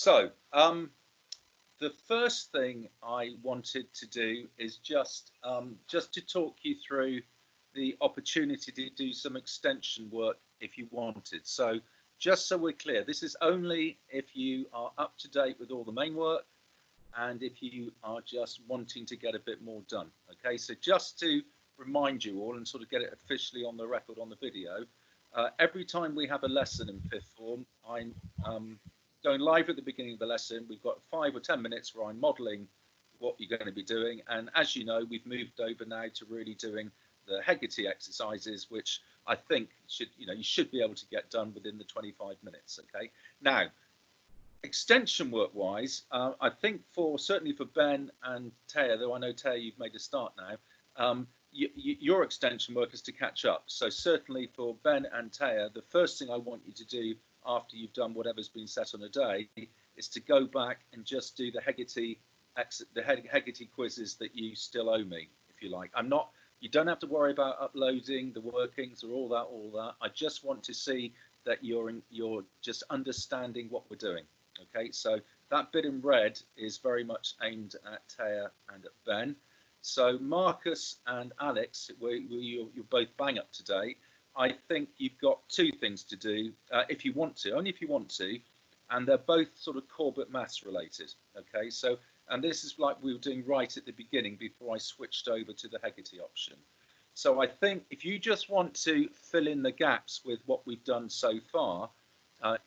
So, the first thing I wanted to do is just to talk you through the opportunity to do some extension work if you wanted. So, just so we're clear, this is only if you are up to date with all the main work and if you are just wanting to get a bit more done. Okay, so just to remind you all and sort of get it officially on the record on the video, every time we have a lesson in fifth form, I'm going live at the beginning of the lesson. We've got 5 or 10 minutes where I'm modelling what you're going to be doing, and as you know, we've moved over now to really doing the Hegarty exercises, which I think you should be able to get done within the 25 minutes. Okay, now extension work wise, I think certainly for Ben and Taya, though I know Taya you've made a start now, your extension work is to catch up. So certainly for Ben and Taya, the first thing I want you to do after you've done whatever's been set on a day is to go back and just do the Hegarty quizzes that you still owe me, if you like. You don't have to worry about uploading the workings or all that. I just want to see that you're just understanding what we're doing. Okay, so that bit in red is very much aimed at Taya and at Ben. So Marcus and Alex, you're both bang up to date. I think you've got 2 things to do if you want to, only if you want to, and they're both sort of core bit maths related. Okay, so and this is like we were doing right at the beginning before I switched over to the Hegarty option. So I think if you just want to fill in the gaps with what we've done so far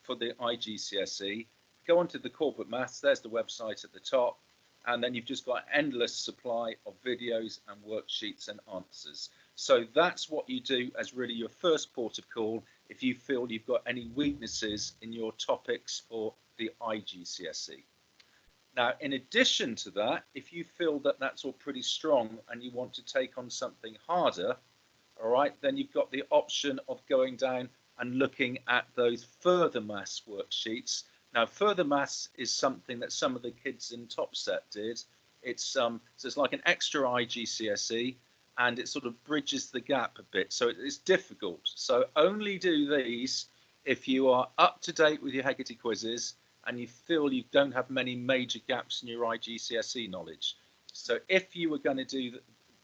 for the IGCSE, go onto the core bit maths. There's the website at the top. And then you've just got an endless supply of videos and worksheets and answers. So that's what you do as really your first port of call if you feel you've got any weaknesses in your topics for the IGCSE. Now, in addition to that, if you feel that that's all pretty strong and you want to take on something harder, all right, then you've got the option of going down and looking at those further maths worksheets. Now, further maths is something that some of the kids in Top Set did. So it's like an extra IGCSE, and it sort of bridges the gap a bit. So it's difficult. So only do these if you are up to date with your Hegarty quizzes and you feel you don't have many major gaps in your IGCSE knowledge. So if you were going to do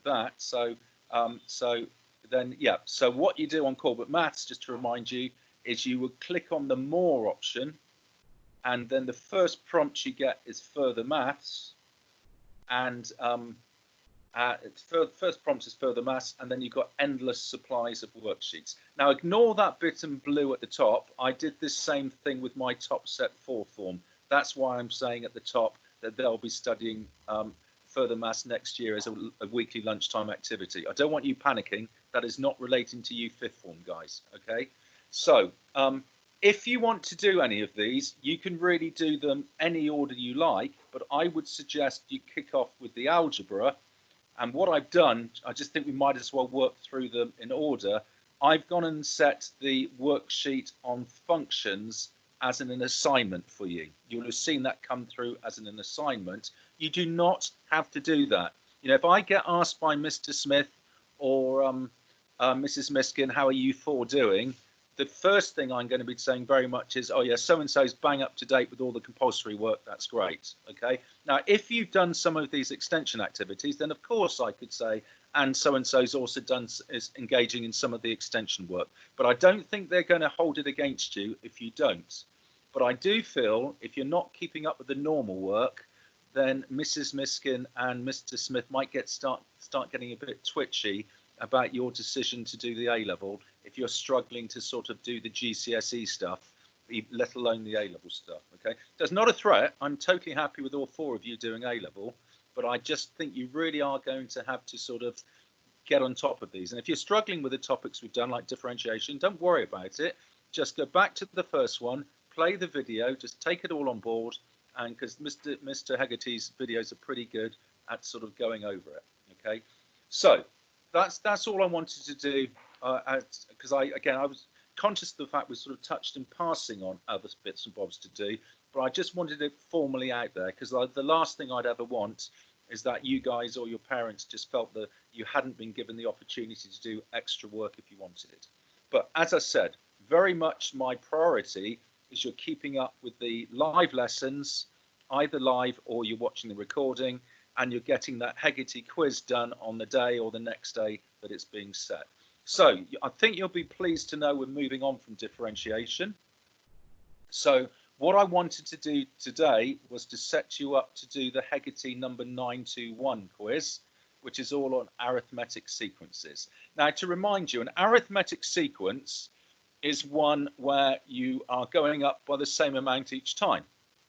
that, so what you do on core bit maths, just to remind you, is you would click on the more option. And then the first prompt you get is further maths, and first prompt is further maths, and then you've got endless supplies of worksheets. Now ignore that bit in blue at the top. I did this same thing with my Top Set 4 form. That's why I'm saying at the top that they'll be studying further maths next year as a weekly lunchtime activity. I don't want you panicking. That is not relating to you fifth form guys. Okay, so if you want to do any of these, you can really do them any order you like, but I would suggest you kick off with the algebra. And what I've done, I just think we might as well work through them in order. I've gone and set the worksheet on functions as an assignment for you. You'll have seen that come through as an assignment. You do not have to do that. You know, if I get asked by Mr. Smith or Mrs. Miskin, how are you 4 doing? The first thing I'm going to be saying very much is, oh yeah, so-and-so's bang up to date with all the compulsory work. That's great. Okay. Now, if you've done some of these extension activities, then of course I could say, and so-and-so's also is engaging in some of the extension work. But I don't think they're going to hold it against you if you don't. But I do feel if you're not keeping up with the normal work, then Mrs. Miskin and Mr. Smith might start getting a bit twitchy about your decision to do the A-level if you're struggling to sort of do the GCSE stuff, let alone the A-level stuff. Okay, that's not a threat. I'm totally happy with all 4 of you doing A-level, but I just think you really are going to have to sort of get on top of these. And if you're struggling with the topics we've done, like differentiation, don't worry about it. Just go back to the first one, play the video, just take it all on board, and because Mr. Hegarty's videos are pretty good at sort of going over it. Okay, so that's all I wanted to do, because I was conscious of the fact we sort of touched in passing on other bits and bobs to do, but I just wanted it formally out there, because the last thing I'd ever want is that you guys or your parents just felt that you hadn't been given the opportunity to do extra work if you wanted it. But as I said, very much my priority is you're keeping up with the live lessons, either live or you're watching the recording, and you're getting that Hegarty quiz done on the day or the next day that it's being set. So I think you'll be pleased to know we're moving on from differentiation. So what I wanted to do today was to set you up to do the Hegarty number 921 quiz, which is all on arithmetic sequences. Now, to remind you, an arithmetic sequence is one where you are going up by the same amount each time.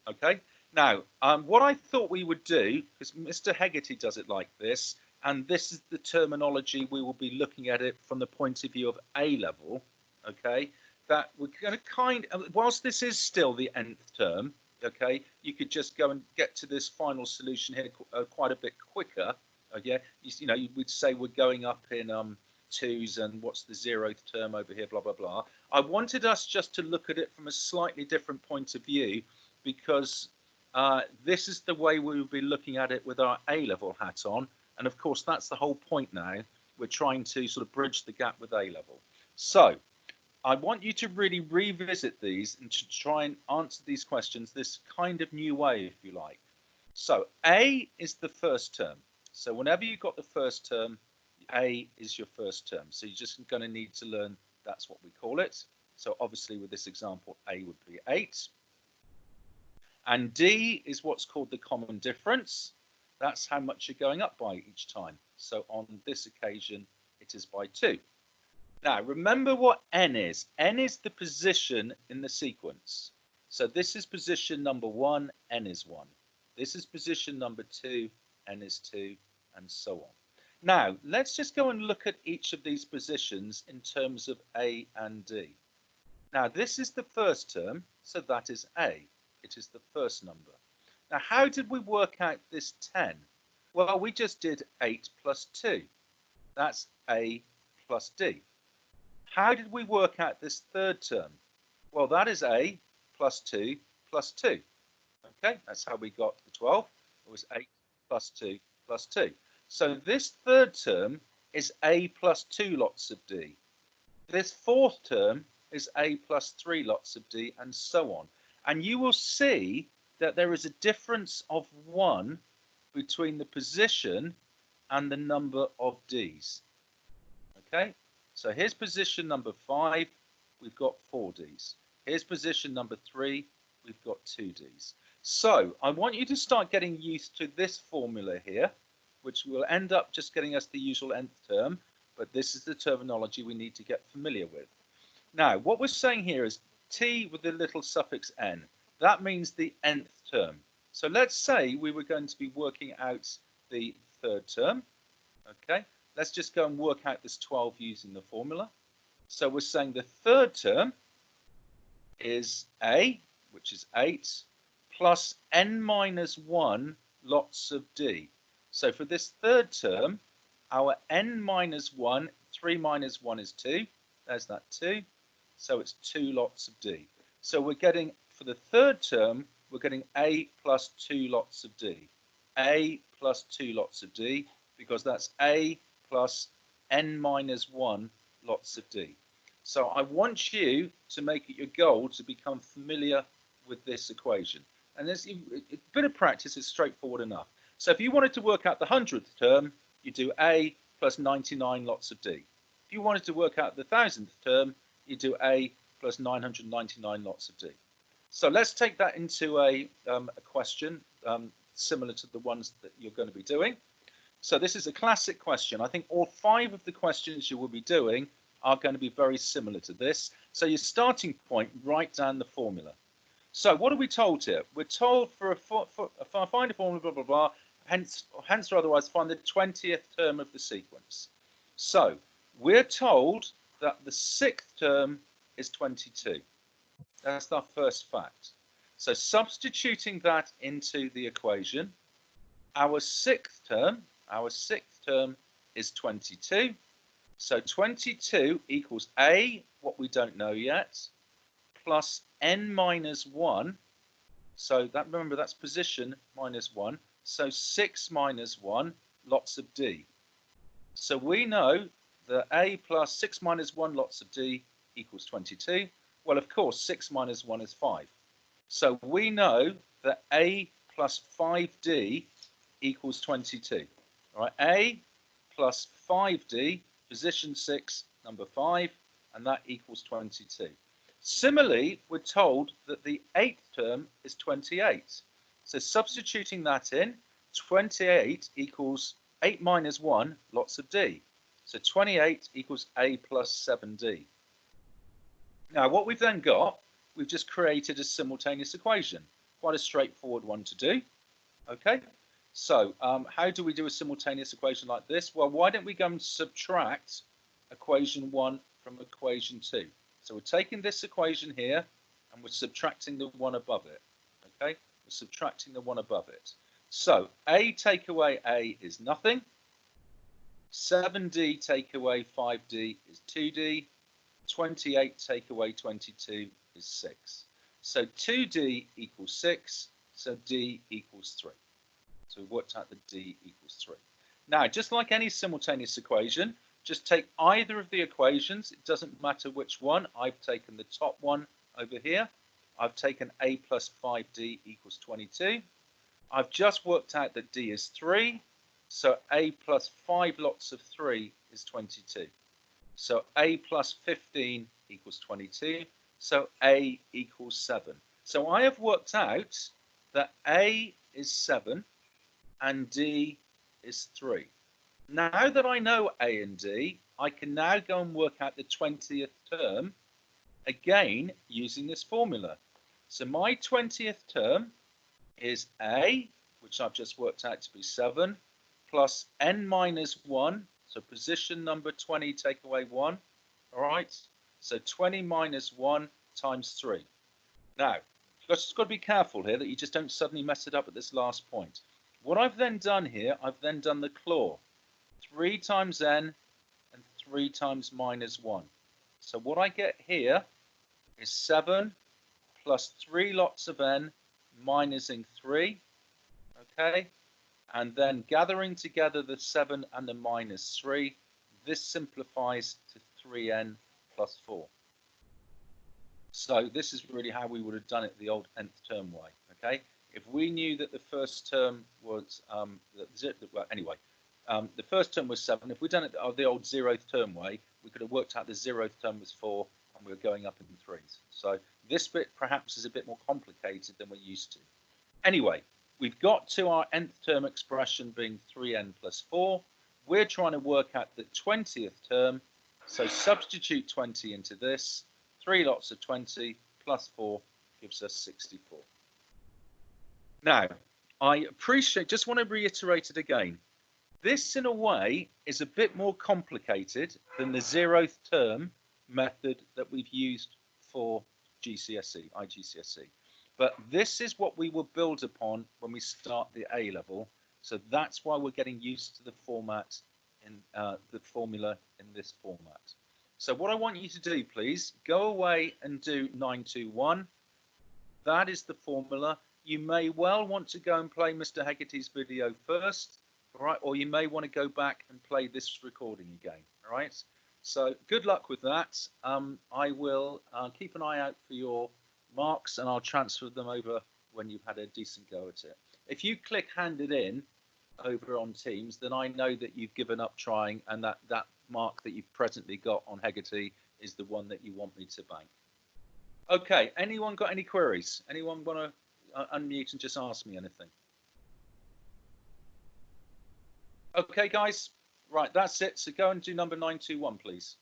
Okay. Now, what I thought we would do, because Mr. Hegarty does it like this, and this is the terminology we will be looking at it from the point of view of A level. Okay. That we're going to whilst this is still the nth term, okay, you could just go and get to this final solution here quite a bit quicker. Okay, you know, we'd say we're going up in twos, and what's the 0th term over here, blah blah blah. I wanted us just to look at it from a slightly different point of view, because this is the way we will be looking at it with our A level hat on, and of course that's the whole point now. We're trying to sort of bridge the gap with A level. So I want you to really revisit these and to try and answer these questions this kind of new way, if you like. So A is the first term. So whenever you've got the first term, A is your first term. So you're just going to need to learn that's what we call it. So obviously with this example, A would be 8. And D is what's called the common difference. That's how much you're going up by each time. So on this occasion, it is by 2. Now, remember what n is. N is the position in the sequence. So this is position number 1, n is 1. This is position number 2, n is 2, and so on. Now, let's just go and look at each of these positions in terms of A and D. Now, this is the first term, so that is A. It is the first number. Now, how did we work out this 10? Well, we just did 8 plus 2. That's A plus D. How did we work out this third term? Well, that is A plus 2 plus 2. Okay, that's how we got the 12. It was 8 plus 2 plus 2. So this third term is A plus 2 lots of D. This fourth term is A plus 3 lots of D, and so on. And you will see that there is a difference of 1 between the position and the number of D's. Okay? So here's position number 5, we've got 4 Ds. Here's position number 3, we've got 2 Ds. So I want you to start getting used to this formula here, which will end up just getting us the usual nth term, but this is the terminology we need to get familiar with. Now, what we're saying here is T with the little suffix n. That means the nth term. So let's say we were going to be working out the third term, okay? Let's just go and work out this 12 using the formula. So we're saying the third term is A, which is 8, plus n minus 1 lots of D. So for this third term, our n minus 1, 3 minus 1 is 2. There's that 2. So it's 2 lots of D. So we're getting, for the third term, we're getting A plus 2 lots of D. A plus 2 lots of D, because that's A plus n minus 1 lots of D. So I want you to make it your goal to become familiar with this equation. And there's a bit of practice is straightforward enough. So if you wanted to work out the 100th term, you do A plus 99 lots of D. If you wanted to work out the 1000th term, you do A plus 999 lots of D. So let's take that into a question similar to the ones that you're going to be doing. So this is a classic question. I think all 5 of the questions you will be doing are going to be very similar to this. So your starting point, write down the formula. So what are we told here? We're told find a formula, blah, blah, blah, hence or otherwise find the 20th term of the sequence. So we're told that the 6th term is 22. That's our first fact. So substituting that into the equation, our sixth term is 22. So 22 equals A, what we don't know yet, plus n minus 1. So that, remember, that's position minus 1. So 6 minus 1, lots of D. So we know that A plus 6 minus 1 lots of D equals 22. Well, of course, 6 minus 1 is 5. So we know that A plus 5D equals 22. All right, A plus 5D, position 6, number 5, and that equals 22. Similarly, we're told that the 8th term is 28. So substituting that in, 28 equals 8 minus 1, lots of D. So 28 equals A plus 7D. Now, what we've then got, we've just created a simultaneous equation. Quite a straightforward one to do. Okay, so how do we do a simultaneous equation like this? Well, why don't we go and subtract equation 1 from equation 2? So we're taking this equation here and we're subtracting the one above it. Okay, we're subtracting the one above it. So A take away A is nothing. 7D take away 5D is 2D. 28 take away 22 is 6. So 2D equals 6. So D equals 3. So we worked out that D equals 3. Now, just like any simultaneous equation, just take either of the equations. It doesn't matter which one. I've taken the top one over here. I've taken A plus 5D equals 22. I've just worked out that D is 3. So A plus 5 lots of 3 is 22. So A plus 15 equals 22. So A equals 7. So I have worked out that A is 7 and D is 3. Now that I know A and D, I can now go and work out the 20th term again using this formula. So my 20th term is A, which I've just worked out to be 7, plus n minus 1. So position number 20 take away 1. All right. So 20 minus 1 times 3. Now, you've just got to be careful here that you just don't suddenly mess it up at this last point. What I've then done here, I've then done the claw. 3 times n and 3 times minus 1. So what I get here is 7 plus 3 lots of n minusing 3. Okay. And then gathering together the 7 and the minus 3, this simplifies to 3n plus 4. So this is really how we would have done it the old nth term way. Okay, if we knew that the first term was the first term was 7. If we'd done it the old 0th term way, we could have worked out the 0th term was 4, and we were going up in 3s. So this bit perhaps is a bit more complicated than we're used to. Anyway, we've got to our nth term expression being 3n plus 4. We're trying to work out the 20th term. So substitute 20 into this. 3 lots of 20 plus 4 gives us 64. Now, I appreciate, just want to reiterate it again. This, in a way, is a bit more complicated than the 0th term method that we've used for GCSE, IGCSE. But this is what we will build upon when we start the A level. So that's why we're getting used to the format in the formula in this format. So what I want you to do, please, go away and do 921. That is the formula. You may well want to go and play Mr. Hegarty's video first, all right? Or you may want to go back and play this recording again, all right? So good luck with that. I will keep an eye out for your marks, and I'll transfer them over when you've had a decent go at it. If you click handed in over on Teams, then I know that you've given up trying, and that mark that you've presently got on Hegarty is the one that you want me to bank. Okay, anyone got any queries? Anyone want to unmute and just ask me anything? Okay, guys, right, that's it. So go and do number 921, please.